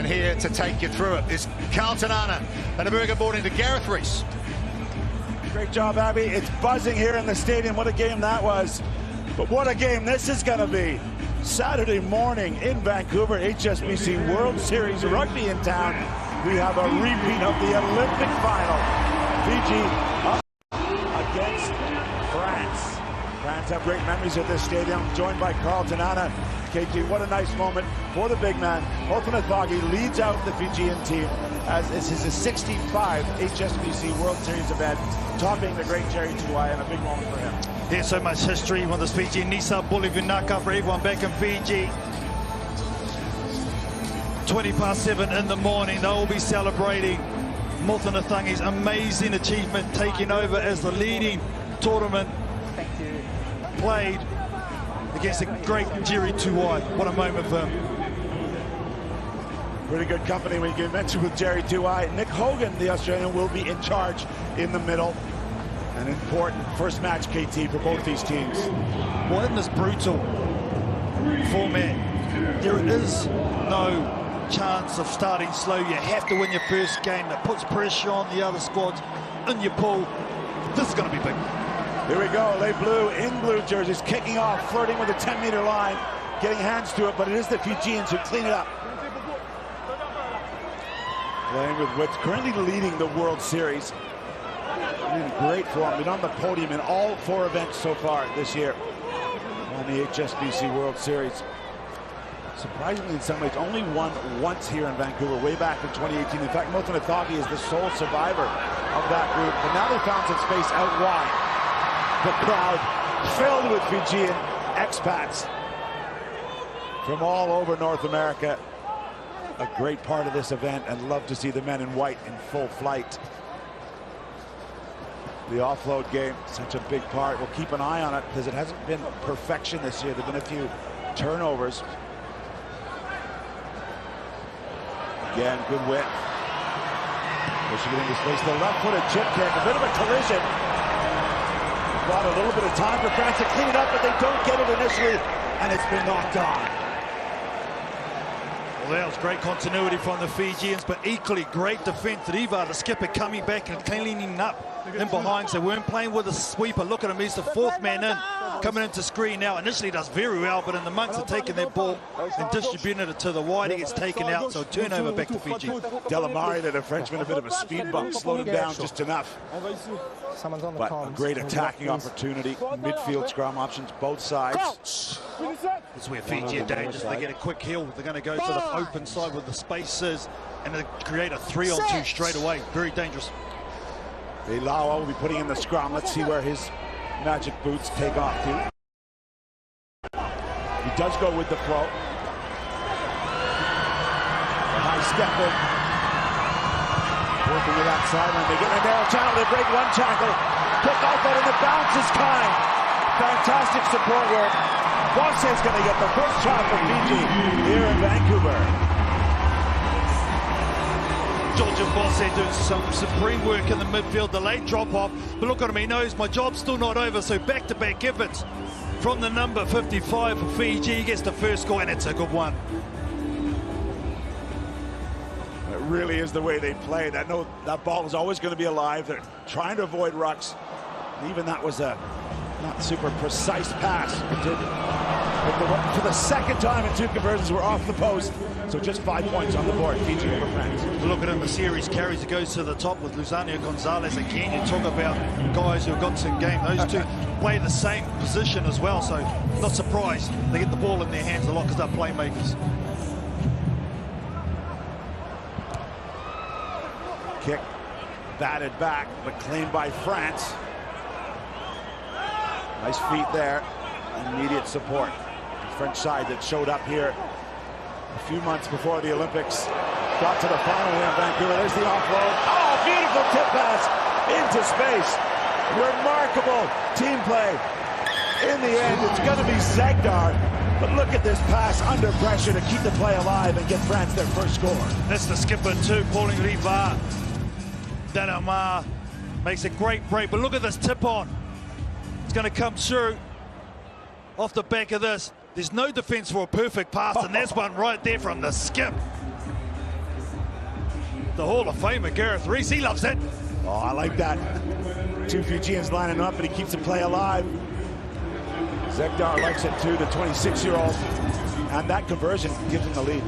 And here to take you through it is Carlton Anna and a very good morning to Gareth Rees. Great job, Abby. It's buzzing here in the stadium. What a game that was. But what a game this is going to be. Saturday morning in Vancouver, HSBC World Series rugby in town. We have a repeat of the Olympic final. Fiji up against France. France have great memories of this stadium, joined by Carlton Anna. KG, what a nice moment for the big man. Thagi leads out the Fijian team as this is his 65 HSBC World Series event, topping the great Jerry Tuai, and a big moment for him. There's so much history with this Fiji. Nisa Buli Vinaka for everyone back in Fiji. 7:20 in the morning, they will be celebrating Thagi's amazing achievement, taking over as the leading tournament played against the great Jerry Tuai. What a moment for him. Pretty good company when you mentioned with Jerry Tuai. Nick Hogan, the Australian, will be in charge in the middle. An important first match, KT, for both these teams. Well, in this brutal format, there is no chance of starting slow. You have to win your first game. That puts pressure on the other squads in your pool. This is going to be big. Here we go, Les Bleus in blue jerseys, kicking off, flirting with a 10-meter line, getting hands to it, but it is the Fijians who clean it up. Playing with what's currently leading the World Series. In great form, been on the podium in all 4 events so far this year on the HSBC World Series. Surprisingly, in some ways, only won once here in Vancouver, way back in 2018. In fact, Thagi is the sole survivor of that group, but now they found some space out wide. The crowd filled with Fijian expats from all over North America. A great part of this event, and love to see the men in white in full flight. The offload game, such a big part. We'll keep an eye on it because it hasn't been perfection this year. There have been a few turnovers. Again, good width. Pushing it into space. The left-footed chip kick, a bit of a collision. Brought a little bit of time for France to clean it up, but they don't get it initially, and it's been knocked on. Well, that was great continuity from the Fijians, but equally great defense. Riva, the skipper, coming back and cleaning up in behind. So they weren't playing with a sweeper. Look at him, he's the 4th man in, coming into screen now. Initially does very well, but in the months of taking that ball and distributing it to the wide, he gets taken out. So turnover back to Fiji. Delamare did a Frenchman a bit of a speed bump, slowed him down just enough. But a great attacking opportunity. Midfield scrum options, both sides. That's where Fiji are dangerous. They get a quick heel. They're going to go to the open side with the spaces and they create a 3-on-2 straight away. Very dangerous. Ilawa will be putting in the scrum. Let's see where his magic boots take off to. He does go with the flow. A high step in. Working with that sideline. They get in a narrow channel. They break one tackle. Pick off that, and the bounce is kind. Fantastic support work. Bosse is going to get the first shot for Fiji here in Vancouver. Georgia Bosse doing some supreme work in the midfield, the late drop-off. But look at him, he knows my job's still not over, so back-to-back efforts from the number 55 for Fiji. He gets the first score, and it's a good one. It really is the way they play. That ball is always going to be alive. They're trying to avoid rucks. And even that was a not super precise pass. For the second time in 2 conversions, we're off the post. So just 5 points on the board, Fiji over France. Look at him, the series carries, it goes to the top with Luzania Gonzalez. Again, you talk about guys who have got some game. Those two play the same position as well, so not surprised they get the ball in their hands a lot because they're playmakers. Kick batted back, but claimed by France. Nice feet there, immediate support. The French side that showed up here a few months before the Olympics got to the final here in Vancouver. There's the offload. Oh, beautiful tip pass into space. Remarkable team play. In the end, it's going to be Zegdar. But look at this pass under pressure to keep the play alive and get France their first score. That's the skipper too, calling Riva. Delamare makes a great break, but look at this tip on. It's going to come through off the back of this. There's no defense for a perfect pass, and that's one right there from the skip. The Hall of Famer, Gareth Reese, he loves it. Oh, I like that. Two Fijians lining up, and he keeps the play alive. Zegdar likes it too, the 26-year-old. And that conversion gives him the lead.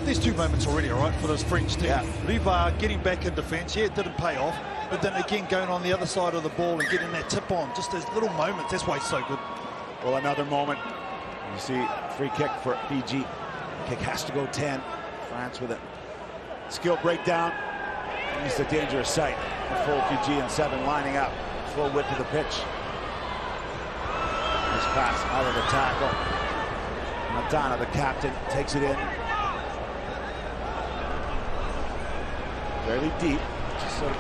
There's two moments already, all right, for this French team. Yeah. Riva getting back in defence, yeah, it didn't pay off. But then again, going on the other side of the ball and getting that tip on. Just those little moments, that's why he's so good. Well, another moment. You see, free kick for Fiji. Kick has to go 10. France with it. Skill breakdown. It's a dangerous sight. The full Fijian 7 lining up. Full width of the pitch. Nice pass out of the tackle. Matana, the captain, takes it in. Fairly deep. Just sort of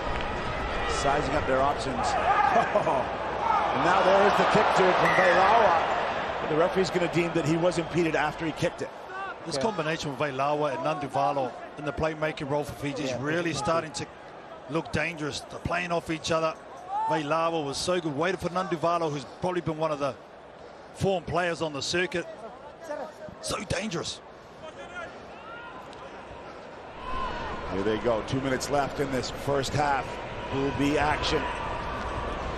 sizing up their options. And now there is the kick to it from Veilawa. But the referee's going to deem that he was impeded after he kicked it. This combination of Veilawa and Nanduvalo in the playmaking role for Fiji is really starting to look dangerous. They're playing off each other. Veilawa was so good, waited for Nanduvalo, who's probably been one of the form players on the circuit. So dangerous. Here they go, 2 minutes left in this first half. Pool B action.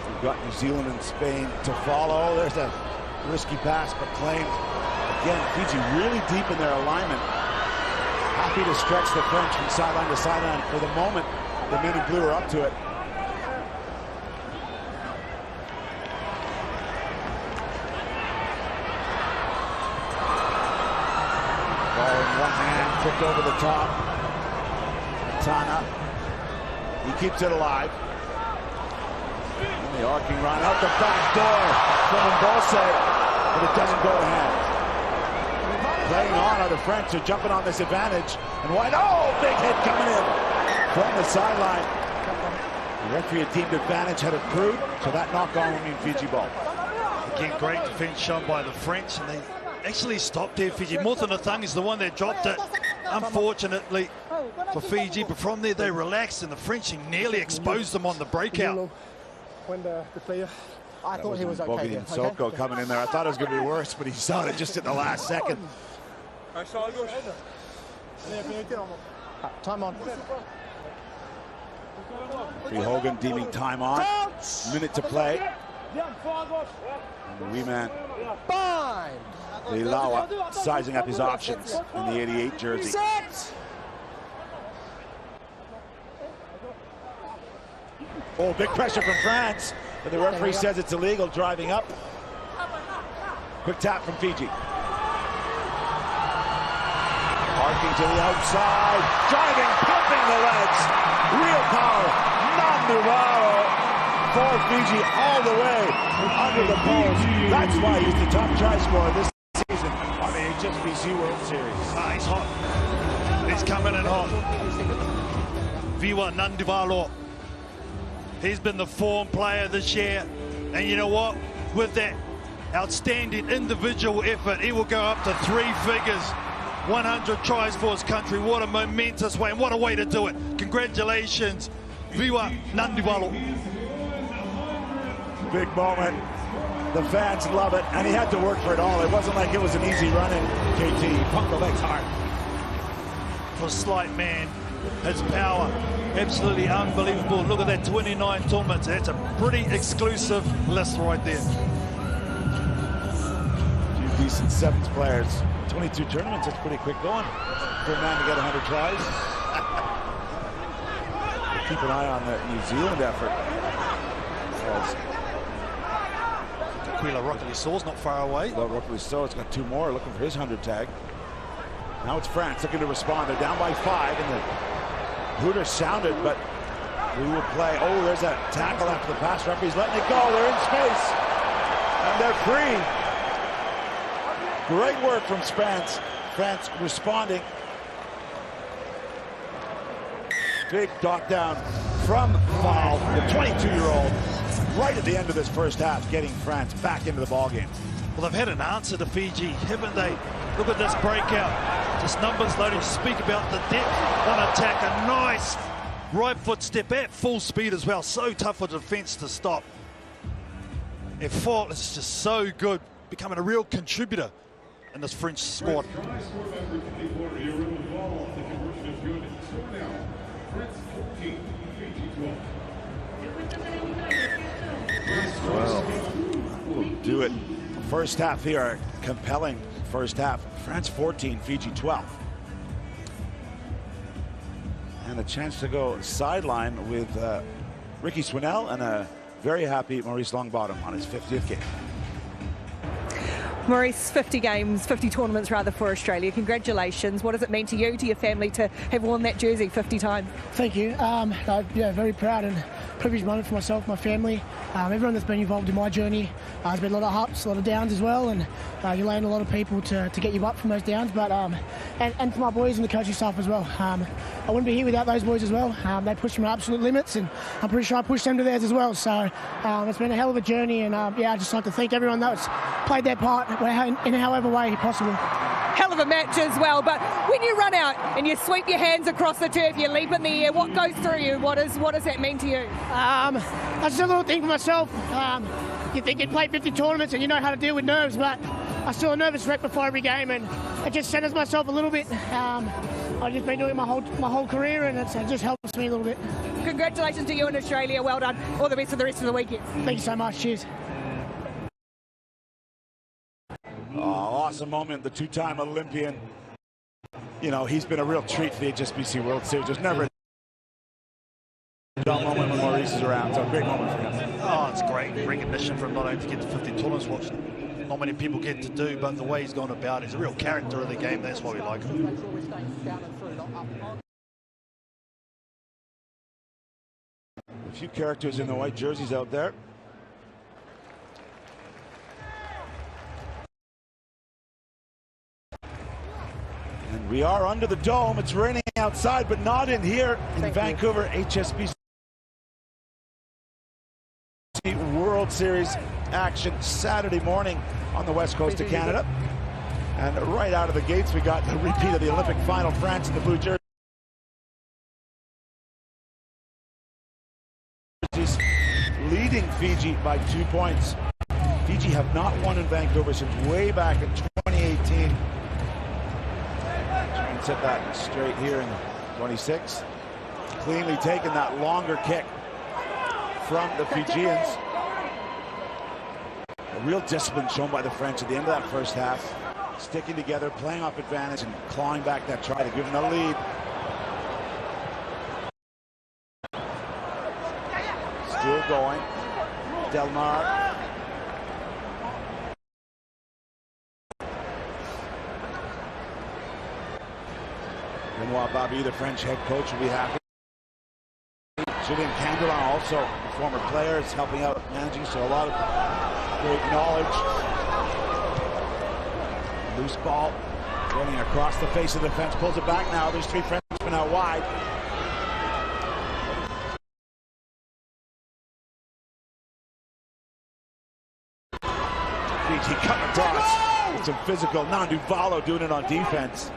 We've got New Zealand and Spain to follow. There's a risky pass, but claimed. Again, Fiji really deep in their alignment. Happy to stretch the French from sideline to sideline. For the moment, the men in blue are up to it. Ball in one hand, kicked over the top. Tana, he keeps it alive. And the arcing run out the back door from Mbose, but it doesn't go to hand. Playing on are the French, are jumping on this advantage. And wide, oh, big hit coming in from the sideline. The referee had deemed advantage had accrued, so that knock-on will mean Fiji ball. Again, great defence shown by the French, and they actually stopped there, Fiji. Muthunathang is the one that dropped it, unfortunately for Fiji, but from there they relaxed, and the French nearly exposed them on the breakout. When the player, I thought he was okay. Bobby and Soko coming in there. I thought it was going to be worse, but he saw it just at the last second. Time on. Free Hogan deeming time on. Minute to play. And the wee man, Veilawa, sizing up his options in the 88 jersey. Oh, big pressure from France, but the referee says it's illegal, driving up. Quick tap from Fiji. Arcing to the outside, driving, pumping the legs. Real power, Nanduvalo for Fiji all the way under the post. That's why he's the top try scorer this season on the HSBC World Series. Ah, he's hot. He's coming in hot. Viva Nanduvalo. He's been the form player this year, and you know what? With that outstanding individual effort, he will go up to 3 figures. 100 tries for his country. What a momentous way, and what a way to do it. Congratulations, Viva Nanduvalo. Big moment. The fans love it, and he had to work for it all. It wasn't like it was an easy run in, KT. He pumped the legs hard. For a slight man, his power, absolutely unbelievable. Look at that, 29 tournaments. That's a pretty exclusive list right there. A few decent sevens players. 22 tournaments, that's pretty quick going for a man to get 100 tries. We'll keep an eye on the New Zealand effort. Aquila Rockeliso's not far away. Well, Rockeliso has got 2 more looking for his 100 tag. Now it's France looking to respond. They're down by 5, and the hooter sounded, but we will play. Oh, there's a tackle after the pass. Referee's letting it go. They're in space, and they're free. Great work from France. France responding. Big dot down from foul. The 22-year-old, right at the end of this first half, getting France back into the ballgame. Well, they've had an answer to Fiji, haven't they? Look at this breakout. Just numbers loading to speak about the depth on attack. A nice right foot step at full speed as well. So tough for the defense to stop. Effort is just so good, becoming a real contributor in this French squad. do it. First half here, compelling first half. France 14, Fiji 12. And a chance to go sideline with Ricky Swinnell and a very happy Maurice Longbottom on his 50th game. Maurice, 50 games, 50 tournaments rather for Australia. Congratulations. What does it mean to you, to your family, to have worn that jersey 50 times? Thank you. Yeah, very proud and privileged moment for myself, my family, everyone that's been involved in my journey. There's been a lot of ups, a lot of downs as well, and you learn a lot of people to get you up from those downs. But and to my boys and the coaching staff as well. I wouldn't be here without those boys as well. They pushed my absolute limits, and I'm pretty sure I pushed them to theirs as well. So it's been a hell of a journey, and yeah, I'd just like to thank everyone that's played their part in however way possible. Hell of a match as well, but when you run out and you sweep your hands across the turf, you leap in the air, what goes through you? What does that mean to you? That's just a little thing for myself. You think you play 50 tournaments and you know how to deal with nerves, but I'm still a nervous wreck before every game, and it just centers myself a little bit. I've just been doing my whole career, and it just helps me a little bit. Congratulations to you in Australia. Well done. All the best for the rest of the weekend. Thank you so much. Cheers. Awesome moment, the two-time Olympian. You know, he's been a real treat for the HSBC World Series. There's never a dull moment when Maurice is around, so a great moment for him. Oh, it's great recognition for him, not only to get to 50 tournaments, which not many people get to do, but the way he's gone about it, he's a real character of the game. That's why we like him. A few characters in the white jerseys out there. And we are under the dome. It's raining outside, but not in here in Vancouver. HSBC World Series action Saturday morning on the west coast of Canada. And right out of the gates, we got the repeat of the Olympic final. France in the blue jerseys leading Fiji by 2 points. Fiji have not won in Vancouver since way back in 2018. Try and set that straight here in 26. Cleanly taken that longer kick from the Fijians. A real discipline shown by the French at the end of that first half. Sticking together, playing off advantage, and clawing back that try to give them the lead. Still going. Delmar. Benoit Babi, the French head coach, will be happy. Julien Candelon, also a former player, is helping out managing, so a lot of great knowledge. Loose ball running across the face of the fence, pulls it back now. There's three Frenchmen out wide. He cut across with some physical. Nanduvalo doing it on defense.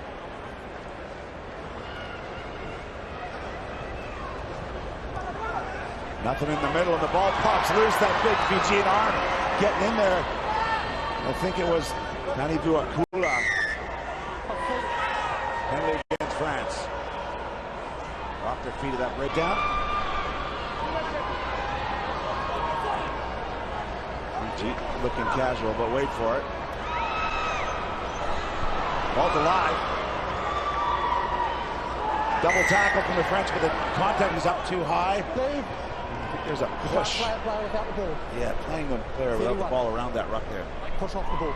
Nothing in the middle, and the ball pops loose. That big Fijian arm getting in there. I think it was Nanivu Akula. Penalty against France. Off their feet of that breakdown. Fiji looking casual, but wait for it. Ball's alive. Double tackle from the French, but the contact is up too high. I think there's a push. Yeah, playing the player without the ball around that ruck there. Push off the ball.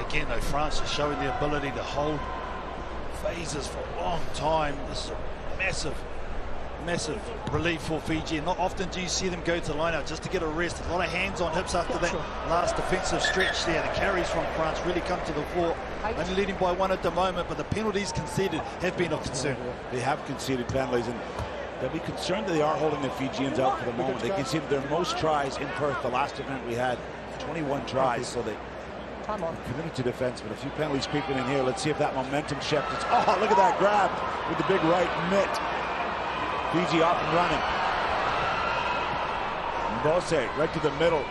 Again, though, France is showing the ability to hold phases for a long time. This is a massive relief for Fiji. Not often do you see them go to the line out just to get a rest. A lot of hands on hips after that last defensive stretch there. The carries from France really come to the fore. Only leading by one at the moment, but the penalties conceded have been of concern. They have conceded penalties, and they'll be concerned that they are holding the Fijians out for the moment. They conceded their most tries in Perth. The last event we had 21 tries, so they committed to defense, but a few penalties creeping in here. Let's see if that momentum shift. Oh, look at that grab with the big right mitt. Fiji off and running. Mbose right to the middle.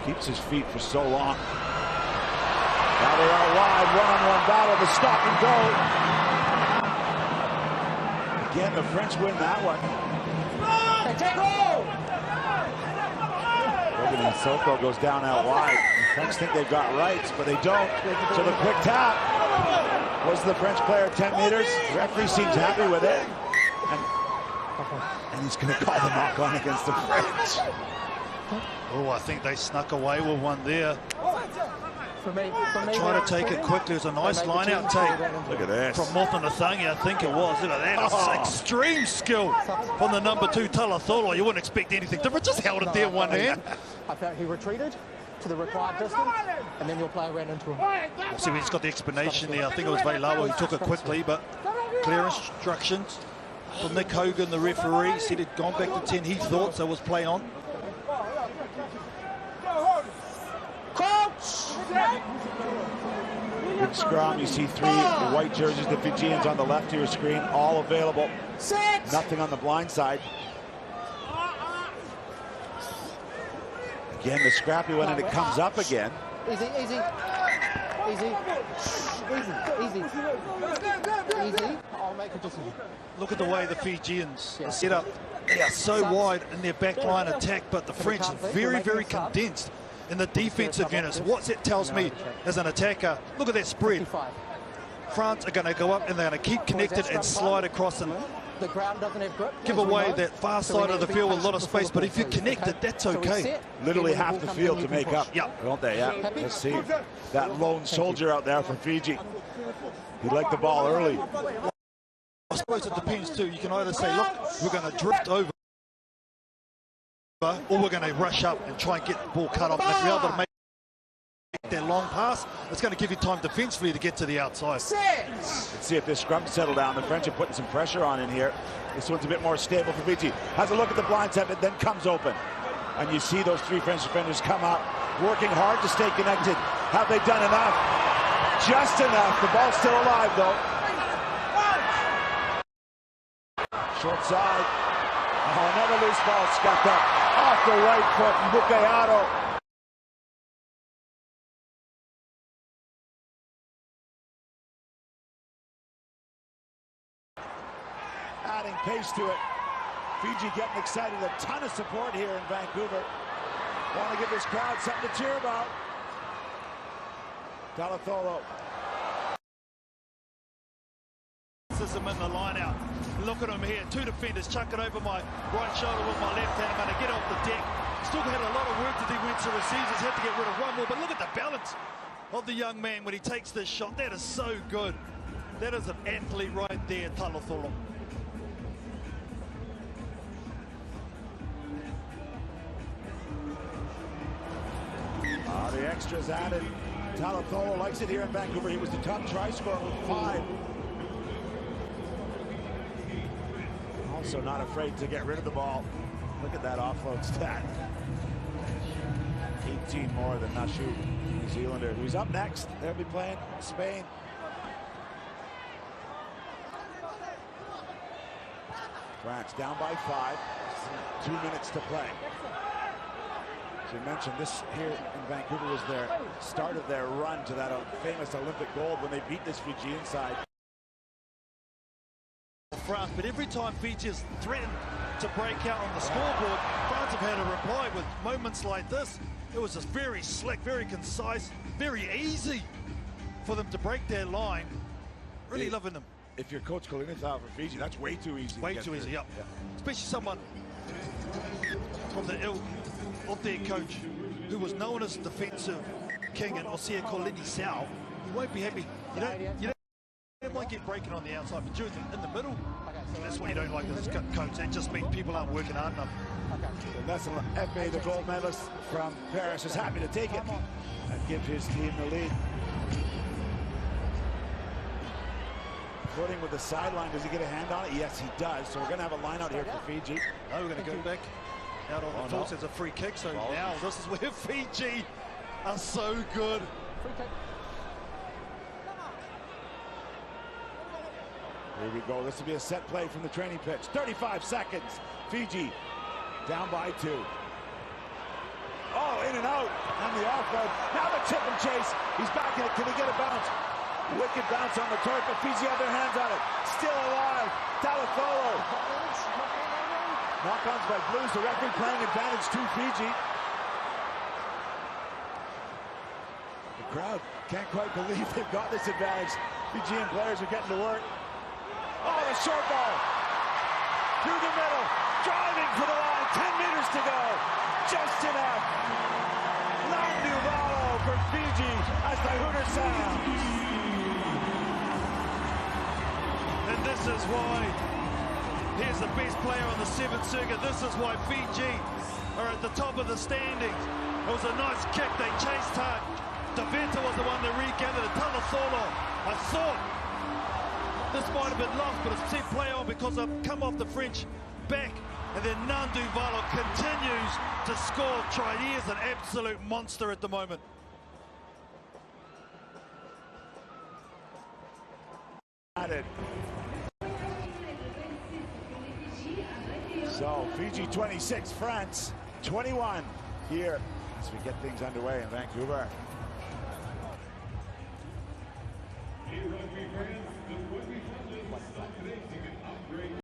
Keeps his feet for so long. Now they're out wide, one-on-one battle, the stop and go. Again, the French win that one. Morgan and Soko goes down out wide. The French think they've got rights, but they don't. So the quick tap was the French player 10 meters. The referee seems happy with it. And he's going to call the knock-on against the French. Oh, I think they snuck away with one there. Trying to take it quickly. It was a nice line-out take. Look at this. From Mothanathanga, I think it was. Look at that. It's extreme skill from the number 2, Talatolo. You wouldn't expect anything different. Just held it there one hand. I felt he retreated to the required distance, and then your player ran into him. We'll see, we just got the explanation there. I think it was Veilawa who took it quickly, but clear instructions from Nick Hogan, the referee. Said he'd gone back to 10. He thought so, was play on. Big scrum, you see 3 white jerseys, the Fijians on the left of your screen, all available. Nothing on the blind side. Again, the scrappy one, and it comes up again. Easy, easy. Easy. Easy. Easy. I'll make a decision. Look at the way the Fijians are set up. They are so wide in their backline attack, but the French are very, very condensed in the defensive units. What that tells me as an attacker, look at that spread. France are going to go up and they're going to keep connected and slide across and The ground doesn't have grip. give away that far side of the field with a lot of space, but if you're connected, that's okay. Literally half the field to make up, yeah, don't they? Yeah. Let's see that lone soldier out there for Fiji. He liked the ball early. I suppose it depends too. You can either say, look, we're going to drift over, or we're going to rush up and try and get the ball cut off. And if you're able to make that long pass, it's going to give you time defensively to get to the outside. Let's see if this scrum settle down. The French are putting some pressure on in here. This one's a bit more stable for Fiji. Has a look at the blind side, but then comes open. And you see those 3 French defenders come up, working hard to stay connected. Have they done enough? Just enough. The ball's still alive, though. Short side. Oh, another loose ball scuffed up off the right foot. Bukearo. Adding pace to it. Fiji getting excited. A ton of support here in Vancouver. Want to give this crowd something to cheer about. Talatolo. In the line out. Look at him here. 2 defenders. Chuck it over my right shoulder with my left hand. I'm going to get off the deck. Still had a lot of work to do when to receivers. Had to get rid of one more. But look at the balance of the young man when he takes this shot. That is so good. That is an athlete right there, Talatolo. The extras added. Talatolo likes it here in Vancouver. He was the top try scorer with 5. Also not afraid to get rid of the ball. Look at that offload stat. 18 more than Nashu, New Zealander, who's up next. They'll be playing Spain. France down by 5. 2 minutes to play. As you mentioned, this here in Vancouver was their start of their run to that famous Olympic gold when they beat this Fijian side. France, but every time Fiji has threatened to break out on the scoreboard, France have had a reply with moments like this. It was just very slick, very concise, very easy for them to break their line. Really loving them. If you're Coach Kolinatau for Fiji, that's way too easy. Way too easy, yeah. Especially someone from the ilk of their coach who was known as defensive king in Osea Kolini Sao. You won't be happy. You don't want to get breaking on the outside, but in the middle, that's what you don't like as a coach. That just means people aren't working hard enough. Vanessa Efe, the gold medalist from Paris, is happy to take it and give his team the lead. Footing with the sideline. Does he get a hand on it? Yes, he does. So we're going to have a line out here for Fiji. Now we're going to go back out on the force as a free kick. So now this is where Fiji are so good. Free kick. Here we go. This will be a set play from the training pitch. 35 seconds. Fiji down by 2. Oh, in and out on the offload. Now the chip and chase. He's back in it. Can he get a bounce? Wicked bounce on the turf, but Fiji have their hands on it. Still alive. Talatolo. Knock-ons by Blues. The referee playing advantage to Fiji. Crowd can't quite believe they've got this advantage. Fijian players are getting to work. Oh, the short ball. Through the middle. Driving for the line. 10 meters to go. Just enough. Non-Duvalo for Fiji as the hooter sounds. And this is why, here's the best player on the 7th circuit. This is why Fiji are at the top of the standings. It was a nice kick. They chased hard. Daventa was the one that regathered it. Talasolo, I thought this might have been lost, but it's set play on because I've come off the French back. And then Non-Duvalo continues to score try. He is an absolute monster at the moment. So Fiji 26, France 21 here as we get things underway in Vancouver.